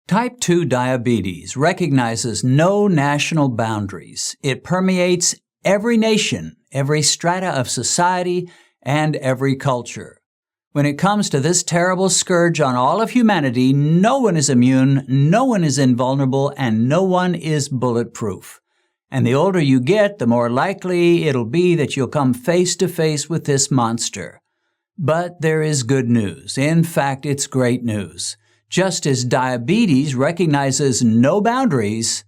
Type 2 diabetes recognizes no national boundaries. It permeates every nation, every strata of society, and every culture. When it comes to this terrible scourge on all of humanity, no one is immune, no one is invulnerable, and no one is bulletproof. And the older you get, the more likely it'll be that you'll come face to face with this monster. But there is good news. In fact, it's great news. Just as diabetes recognizes no boundaries,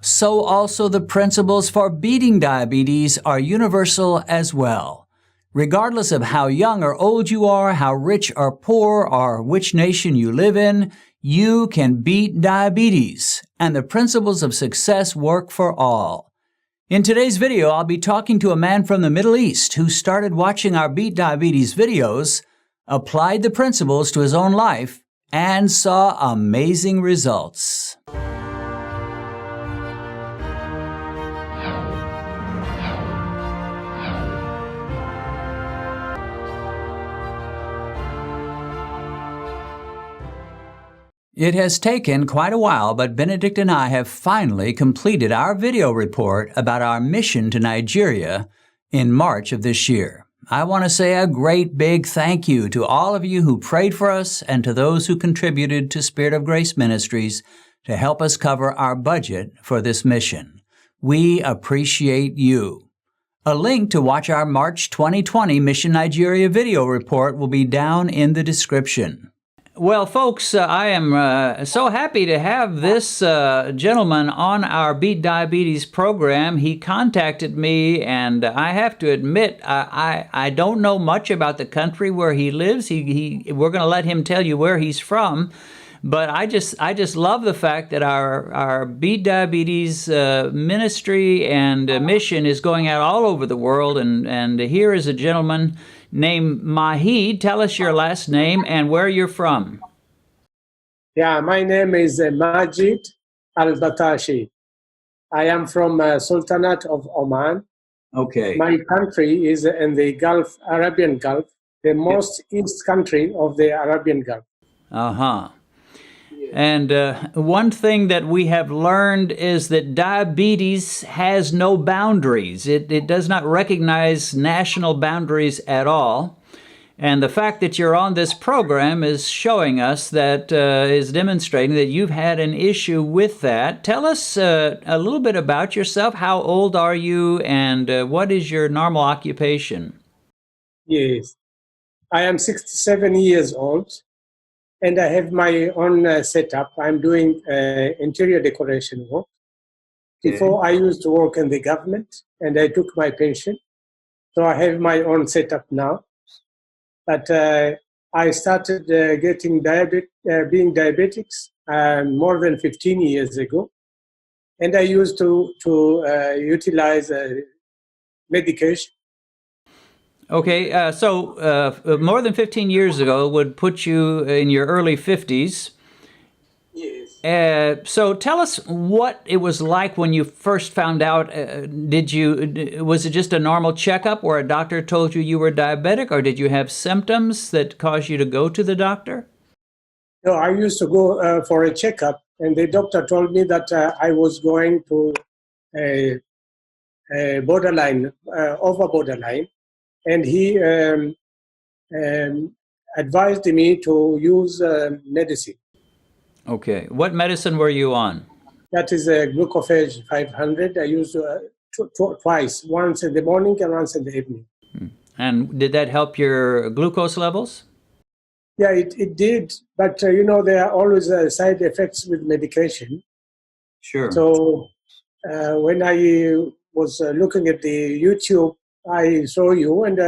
so also the principles for beating diabetes are universal as well. Regardless of how young or old you are, how rich or poor, or which nation you live in, you can beat diabetes, and the principles of success work for all. In today's video, I'll be talking to a man from the Middle East who started watching our Beat Diabetes videos, applied the principles to his own life, and saw amazing results. It has taken quite a while, but Benedict and I have finally completed our video report about our mission to Nigeria in March of this year. I want to say a great big thank you to all of you who prayed for us and to those who contributed to Spirit of Grace Ministries to help us cover our budget for this mission. We appreciate you. A link to watch our March 2020 Mission Nigeria video report will be down in the description. Well, folks, I am so happy to have this gentleman on our Beat Diabetes program. He contacted me, and I have to admit, I don't know much about the country where he lives. We're going to let him tell you where he's from. But I just love the fact that our Beat Diabetes ministry and mission is going out all over the world. And here is a gentleman named Majid. Tell us your last name and where you're from. Yeah, my name is Majid Al-Batashi. I am from Sultanate of Oman. Okay. My country is in the Gulf, Arabian Gulf, the most east country of the Arabian Gulf. Uh-huh. And one thing that we have learned is that diabetes has no boundaries. It does not recognize national boundaries at all. And the fact that you're on this program is showing us that, is demonstrating that you've had an issue with that. Tell us a little bit about yourself. How old are you, and what is your normal occupation? Yes, I am 67 years old. And I have my own setup. I'm doing interior decoration work. Before, I used to work in the government, and I took my pension. So I have my own setup now. But I started being diabetics more than 15 years ago. And I used to utilize medication. Okay, so more than 15 years ago would put you in your early 50s. Yes. So tell us what it was like when you first found out. Was it just a normal checkup where a doctor told you were diabetic, or did you have symptoms that caused you to go to the doctor? No, I used to go for a checkup, and the doctor told me that I was going to a borderline, over borderline. And he advised me to use medicine. Okay. What medicine were you on? That is a glucophage 500. I used twice, once in the morning and once in the evening. And did that help your glucose levels? Yeah, it did. But, you know, there are always side effects with medication. Sure. So when I was looking at the YouTube, I saw you, and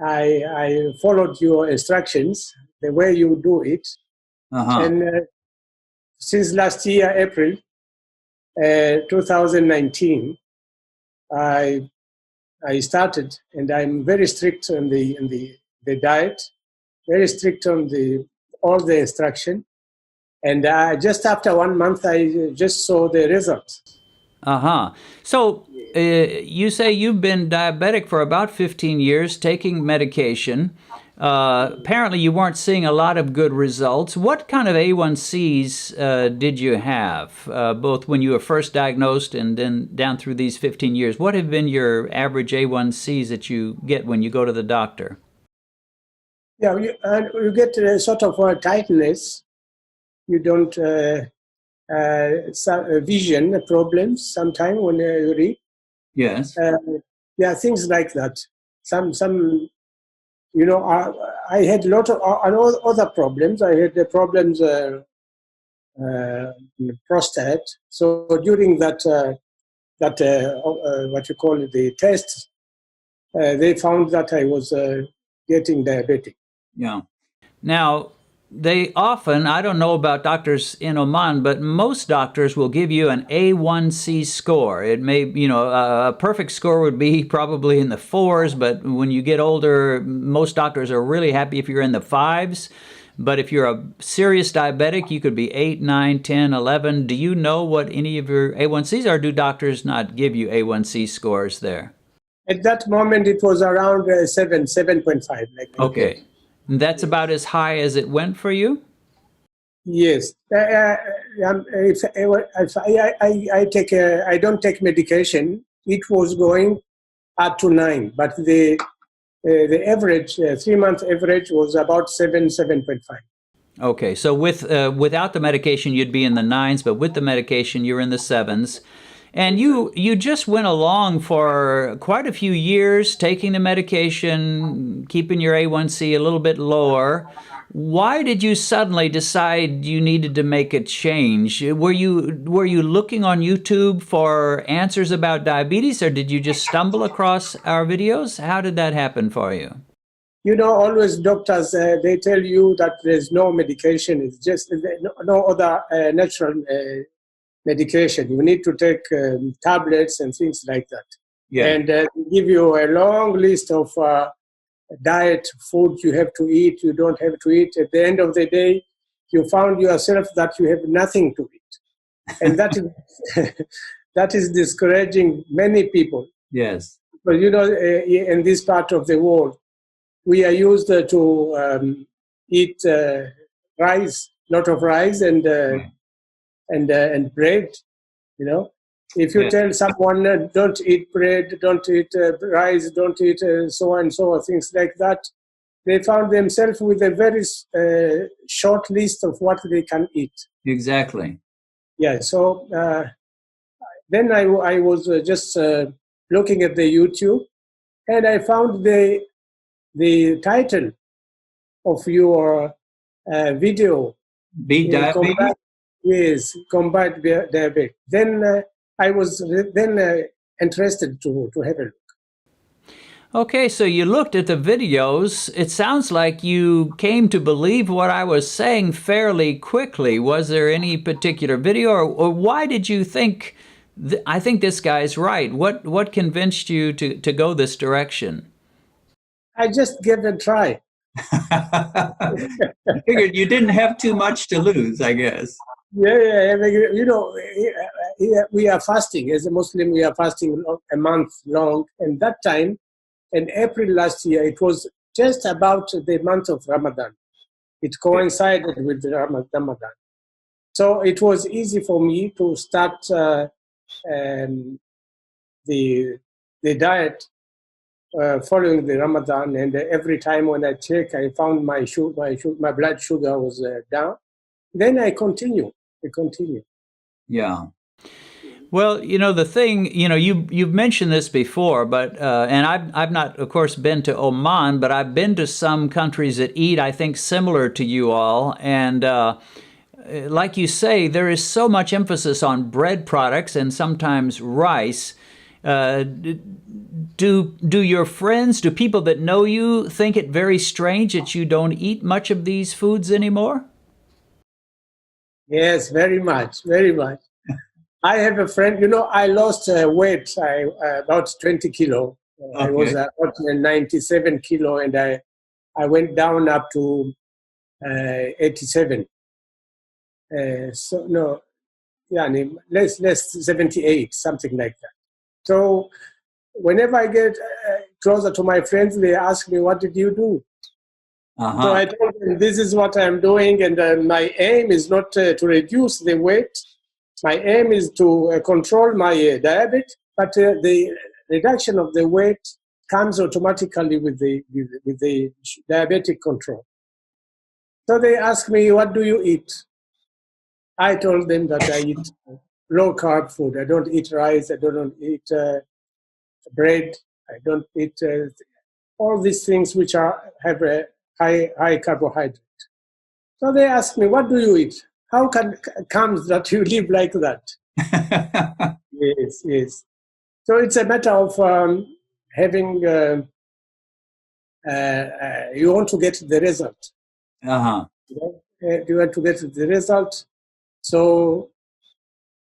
I followed your instructions, the way you do it. And since last year, April 2019, I started, and I'm very strict on the diet, very strict on all the instruction. And just after 1 month, I just saw the results. So you say you've been diabetic for about 15 years, taking medication. Apparently, you weren't seeing a lot of good results. What kind of A1Cs did you have, both when you were first diagnosed and then down through these 15 years? What have been your average A1Cs that you get when you go to the doctor? Yeah, you get a sort of tightness. You don't vision problems sometimes when you read. Yes. Yeah, things like that. Some I had a lot of other problems. I had the problems in the prostate. So during what you call it, the test, they found that I was getting diabetic. Yeah. Now, they often, I don't know about doctors in Oman, but most doctors will give you an A1C score. It may, a perfect score would be probably in the fours, but when you get older, most doctors are really happy if you're in the fives. But if you're a serious diabetic, you could be 8, 9, 10, 11. Do you know what any of your A1Cs are? Do doctors not give you A1C scores there? At that moment, it was around 7.5. Like Okay. That's about as high as it went for you? Yes. If I don't take medication, it was going up to 9, but the average 3-month average was about 7.5. Okay, so without the medication, you'd be in the nines, but with the medication, you're in the sevens. And you just went along for quite a few years, taking the medication, keeping your A1C a little bit lower. Why did you suddenly decide you needed to make a change? Were you looking on YouTube for answers about diabetes, or did you just stumble across our videos? How did that happen for you? Always doctors, they tell you that there's no medication. It's just no other natural medication. You need to take tablets and things like that. Yeah. And give you a long list of diet, food you have to eat, you don't have to eat. At the end of the day, you found yourself that you have nothing to eat. And that is, that is discouraging many people. Yes. But, in this part of the world, we are used to eat rice, lot of rice and bread. If you tell someone don't eat bread, don't eat rice, don't eat so and so things like that, they found themselves with a very short list of what they can eat. Exactly. Yeah. So then I was just looking at the YouTube, and I found the title of your video. Beat diabetes? Combat diabetes. Then I was interested to have a look. Okay, so you looked at the videos. It sounds like you came to believe what I was saying fairly quickly. Was there any particular video, or why did you think, I think this guy's right? What convinced you to go this direction? I just gave it a try. I figured you didn't have too much to lose, I guess. Yeah. We are fasting. As a Muslim, we are fasting a month long. And that time, in April last year, it was just about the month of Ramadan. It coincided with the Ramadan. So it was easy for me to start the diet following the Ramadan. And every time when I check, I found my blood sugar was down. Then I continue. Yeah. Well, the thing, you've mentioned this before, but and I've not, of course, been to Oman, but I've been to some countries that eat, I think, similar to you all, and like you say, there is so much emphasis on bread products and sometimes rice. Do your friends, do people that know you think it very strange that you don't eat much of these foods anymore? Yes, very much. I have a friend, I lost weight, about 20 kilo. Okay. I was about 97 kilo, and I went down up to 87. Less 78, something like that. So whenever I get closer to my friends, they ask me, what did you do? So Uh-huh. I told him, this is what I'm doing, and my aim is not to reduce the weight. My aim is to control my diabetes, but the reduction of the weight comes automatically with the diabetic control. So they asked me, what do you eat? I told them that I eat low-carb food. I don't eat rice. I don't eat bread. I don't eat all these things which have a high carbohydrate. So they asked me, what do you eat? How comes that you live like that? Yes, yes. So it's a matter of having, you want to get the result. Uh-huh. You want to get the result, so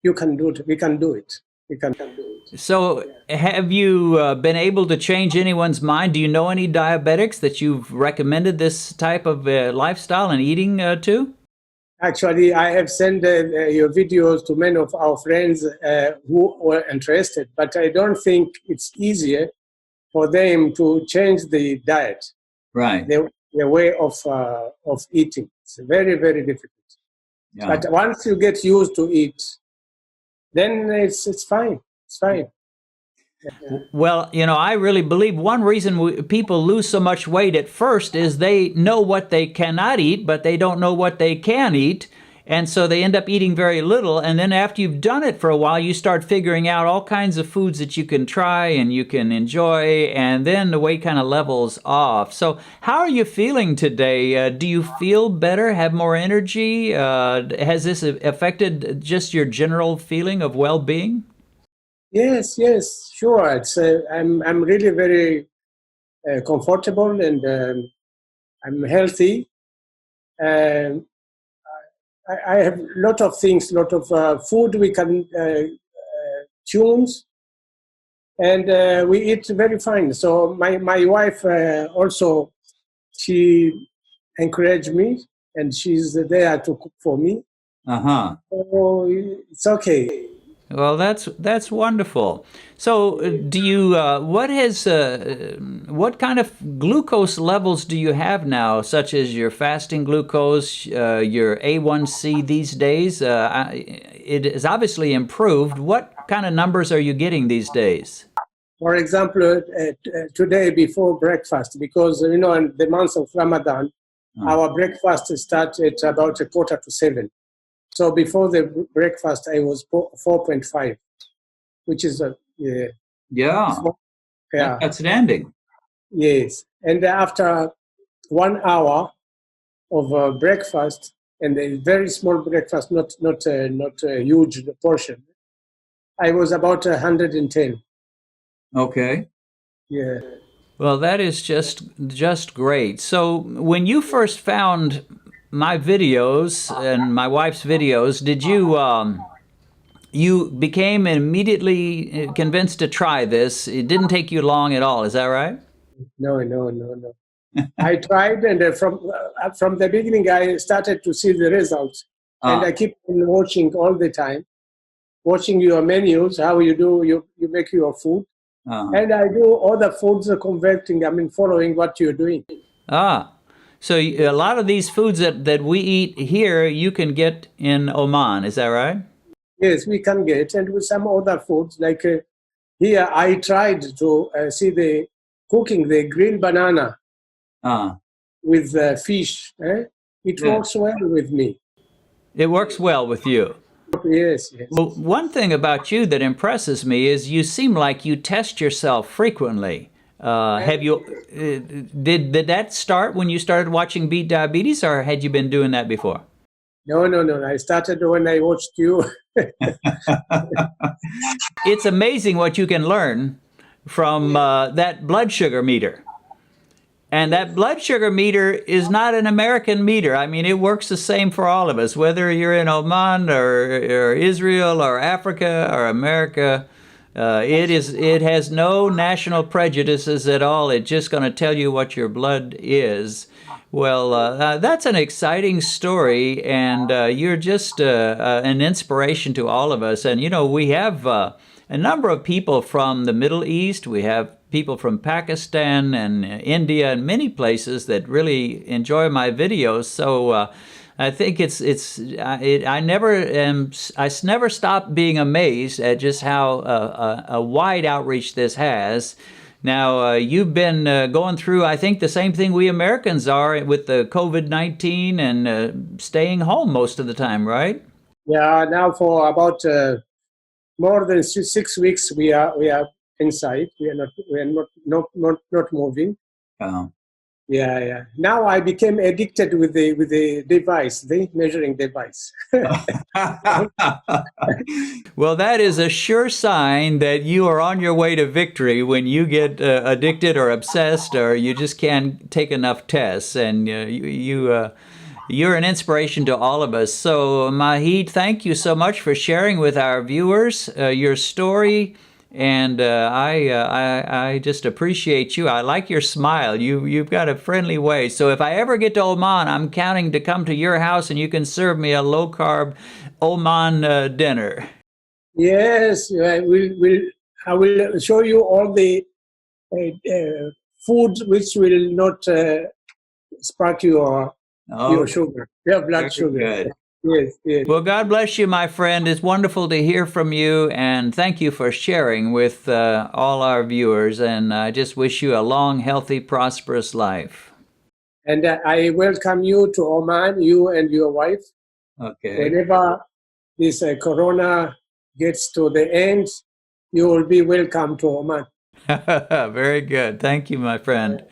you can do it. We can do it. We can do it. So, have you been able to change anyone's mind? Do you know any diabetics that you've recommended this type of lifestyle and eating to? Actually, I have sent your videos to many of our friends who were interested, but I don't think it's easier for them to change the diet, Right. the way of eating. It's very, very difficult. Yeah. But once you get used to it, then it's fine. It's fine. Well, I really believe one reason people lose so much weight at first is they know what they cannot eat, but they don't know what they can eat. And so they end up eating very little. And then after you've done it for a while, you start figuring out all kinds of foods that you can try and you can enjoy. And then the weight kind of levels off. So how are you feeling today? Do you feel better, have more energy? Has this affected just your general feeling of well-being? Yes, yes, sure. It's I'm really very comfortable, and I'm healthy. Um, I have a lot of things, lot of food we can choose, and we eat very fine. So my wife also, she encouraged me, and she's there to cook for me. Uh-huh. So it's okay. Well, that's wonderful. So, do you what kind of glucose levels do you have now, such as your fasting glucose, your A1C these days? It is obviously improved. What kind of numbers are you getting these days? For example, today before breakfast, because in the month of Ramadan, our breakfast starts at about 6:45. So before the breakfast, I was 4.5, which is Yeah, that's yeah, outstanding. yes. And after 1 hour of breakfast, and a very small breakfast, not a huge portion, I was about 110. Okay. Yeah. Well, that is just great. So, when you first found my videos and my wife's videos, did you became immediately convinced to try this? It didn't take you long at all. Is that right? No, no, no, no. I tried, and from the beginning, I started to see the results, and Ah, I keep on watching all the time, watching your menus, how you do you make your food, uh-huh. and I do all the foods converting. I mean, following what you're doing. Ah. So a lot of these foods that we eat here, you can get in Oman. Is that right? Yes, we can get, and with some other foods like here, I tried to see the cooking the green banana Ah. with fish. It Yeah. works well with me. It works well with you. Yes, yes. Well, one thing about you that impresses me is you seem like you test yourself frequently. Have you did that start when you started watching Beat Diabetes, or had you been doing that before? No, no, no. I started when I watched you. It's amazing what you can learn from that blood sugar meter. And that blood sugar meter is not an American meter. I mean, it works the same for all of us, whether you're in Oman or Israel or Africa or America. It has no national prejudices at all. It's just going to tell you what your blood is. Well, that's an exciting story, and you're just an inspiration to all of us. And, you know, we have a number of people from the Middle East. We have people from Pakistan and India and many places that really enjoy my videos. So I think I never stop being amazed at just how a wide outreach this has. Now, you've been going through, I think, the same thing we Americans are with the COVID-19 and staying home most of the time, right? Yeah, now for about more than 6 weeks, we are inside. We are not moving. Oh. Yeah, yeah. Now I became addicted with the device, the measuring device. Well, that is a sure sign that you are on your way to victory when you get addicted or obsessed, or you just can't take enough tests. And you're an inspiration to all of us. So, Majid, thank you so much for sharing with our viewers your story. And I just appreciate you. I like your smile. You've got a friendly way. So if I ever get to Oman, I'm counting to come to your house and you can serve me a low-carb Oman dinner. Yes, I will show you all the foods which will not spark your sugar, your blood sugar. Good. Yes, yes. Well, God bless you, my friend. It's wonderful to hear from you, and thank you for sharing with all our viewers. And I just wish you a long, healthy, prosperous life. And I welcome you to Oman, you and your wife. Okay. Whenever this corona gets to the end, you will be welcome to Oman. Very good. Thank you, my friend.